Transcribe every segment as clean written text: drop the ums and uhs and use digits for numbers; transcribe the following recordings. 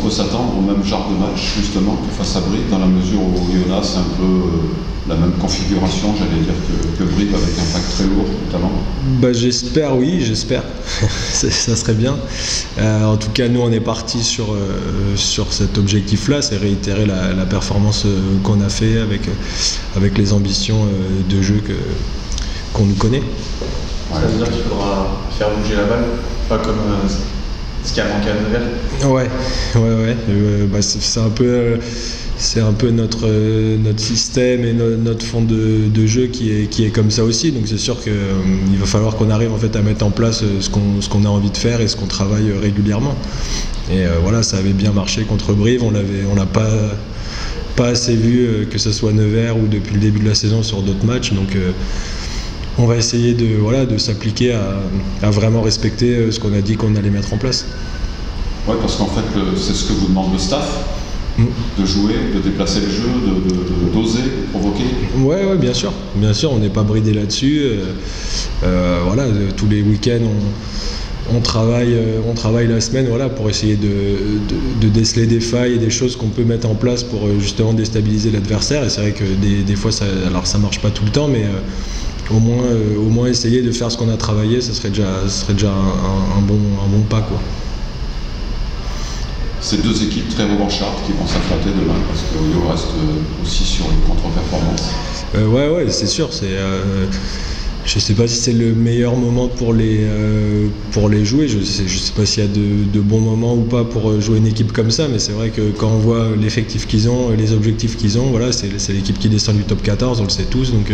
peut s'attendre au même genre de match justement que face à Brive, dans la mesure où Oyonnax c'est un peu la même configuration, j'allais dire, que Brive, avec un pack très lourd notamment? J'espère, oui, j'espère. Ça serait bien. En tout cas, nous, on est parti sur cet objectif-là, c'est réitérer la performance qu'on a fait avec les ambitions de jeu qu'on nous connaît. Ça veut dire qu'il faudra faire bouger la balle, pas comme ce qui a manqué à Nevers. Ouais. C'est un peu notre système et notre fond de jeu qui est comme ça aussi. Donc c'est sûr qu'il va falloir qu'on arrive en fait à mettre en place ce qu'on a envie de faire et ce qu'on travaille régulièrement. Et voilà, ça avait bien marché contre Brive. On l'a pas assez vu, que ce soit Nevers ou depuis le début de la saison sur d'autres matchs. Donc on va essayer de s'appliquer à vraiment respecter ce qu'on a dit qu'on allait mettre en place. Ouais, parce qu'en fait, c'est ce que vous demande le staff, de jouer, de déplacer le jeu, d'oser, de provoquer. Ouais, bien sûr, on n'est pas bridé là-dessus. Tous les week-ends, on travaille la semaine, pour essayer de déceler des failles et des choses qu'on peut mettre en place pour justement déstabiliser l'adversaire. Et c'est vrai que des fois, ça marche pas tout le temps, mais au moins essayer de faire ce qu'on a travaillé, ce serait déjà un bon pas, quoi. Ces deux équipes très revanchardes qui vont s'affronter demain, parce qu'Oyo reste aussi sur une contre-performance. Ouais, c'est sûr. Je ne sais pas si c'est le meilleur moment pour les jouer. Je sais pas s'il y a de bons moments ou pas pour jouer une équipe comme ça, mais c'est vrai que quand on voit l'effectif qu'ils ont, les objectifs qu'ils ont, c'est l'équipe qui descend du top 14, on le sait tous. Donc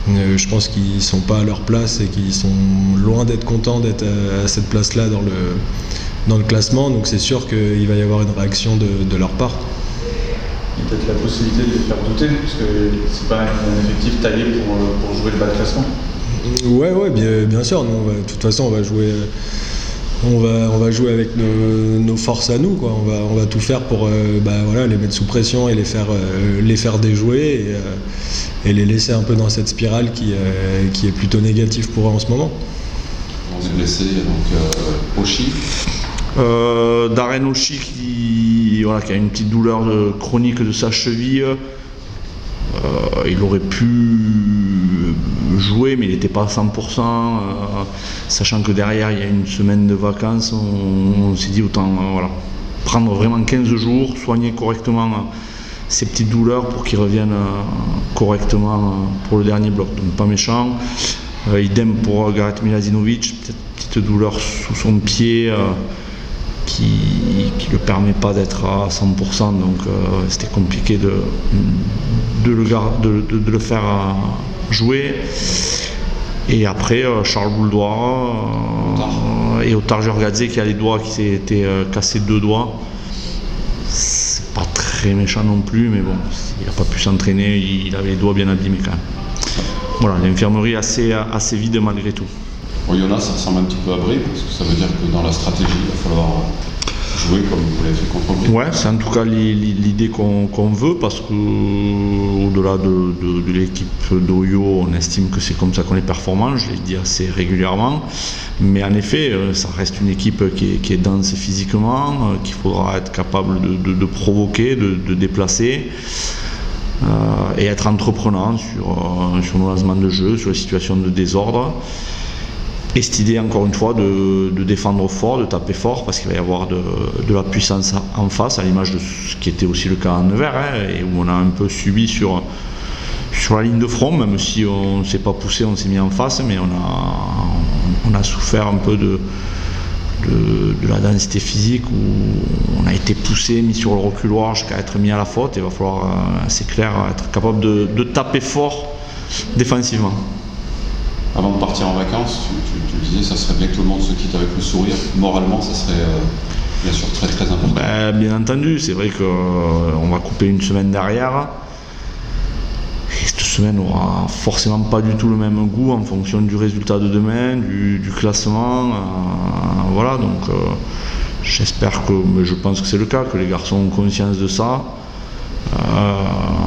je pense qu'ils ne sont pas à leur place et qu'ils sont loin d'être contents d'être à cette place-là dans le classement, donc c'est sûr qu'il va y avoir une réaction de leur part. Il y a peut-être la possibilité de les faire douter, parce que c'est pas un effectif taillé pour jouer le bas de classement. Ouais, bien sûr. Nous, de toute façon, on va jouer avec nos forces à nous, quoi. On va tout faire pour les mettre sous pression et les faire déjouer et les laisser un peu dans cette spirale qui est plutôt négative pour eux en ce moment. On est blessé, donc Oshie. Darren Oshie qui a une petite douleur chronique de sa cheville. Il aurait pu jouer, mais il n'était pas à 100%. Sachant que derrière il y a une semaine de vacances, on s'est dit autant prendre vraiment 15 jours, soigner correctement ces petites douleurs pour qu'ils reviennent correctement pour le dernier bloc. Donc pas méchant. Idem pour Gareth Miladinovic, petite douleur sous son pied qui ne le permet pas d'être à 100%, donc c'était compliqué de le faire jouer. Et après Charles Bouldois et Otar Jorgadze qui a les doigts, qui s'est été cassé 2 doigts. C'est pas très méchant non plus, mais bon, il n'a pas pu s'entraîner, il avait les doigts bien abîmés quand même. Voilà, l'infirmerie assez vide malgré tout. Oyonnax, ça ressemble un petit peu à Brive, parce que ça veut dire que dans la stratégie, il va falloir jouer comme vous l'avez fait contre Brive. Ouais, c'est en tout cas l'idée qu'on veut, parce que au-delà de l'équipe d'Oyo, on estime que c'est comme ça qu'on est performant, je l'ai dit assez régulièrement. Mais en effet, ça reste une équipe qui est dense physiquement, qu'il faudra être capable de provoquer, de déplacer. Et être entreprenant sur nos lancements de jeu, sur les situations de désordre. Et cette idée, encore une fois, de défendre fort, de taper fort, parce qu'il va y avoir de la puissance en face, à l'image de ce qui était aussi le cas en Nevers, et où on a un peu subi sur la ligne de front, même si on ne s'est pas poussé, on s'est mis en face, mais on a souffert un peu de la densité physique, où on a été poussé, mis sur le reculoir jusqu'à être mis à la faute. Il va falloir, c'est clair, être capable de taper fort défensivement. Avant de partir en vacances, tu disais ça serait bien que tout le monde se quitte avec le sourire. Moralement, ça serait bien sûr très très important. Bien entendu, c'est vrai qu'on va couper une semaine derrière. Et cette semaine n'aura forcément pas du tout le même goût en fonction du résultat de demain, du classement. Donc j'espère mais je pense que c'est le cas, que les garçons ont conscience de ça.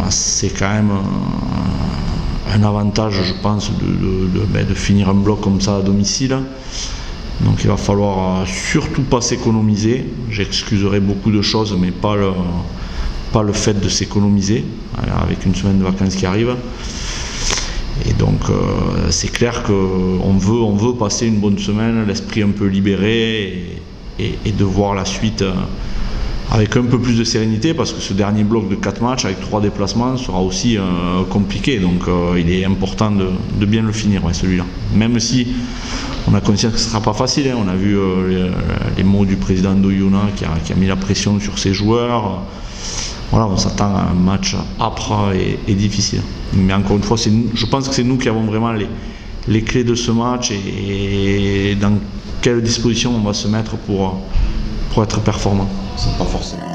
C'est quand même un avantage, je pense, de finir un bloc comme ça à domicile. Donc il va falloir surtout pas s'économiser. J'excuserai beaucoup de choses, mais pas le fait de s'économiser, avec une semaine de vacances qui arrive. Et donc c'est clair qu'on veut passer une bonne semaine, l'esprit un peu libéré, et de voir la suite avec un peu plus de sérénité, parce que ce dernier bloc de 4 matchs avec 3 déplacements sera aussi compliqué. Donc il est important de bien le finir, celui-là. Même si on a conscience que ce ne sera pas facile, hein. On a vu les mots du président d'Oyonnax qui a mis la pression sur ses joueurs. Voilà, on s'attend à un match âpre et difficile. Mais encore une fois, je pense que c'est nous qui avons vraiment les clés de ce match et dans quelle disposition on va se mettre pour être performant. C'est pas forcément.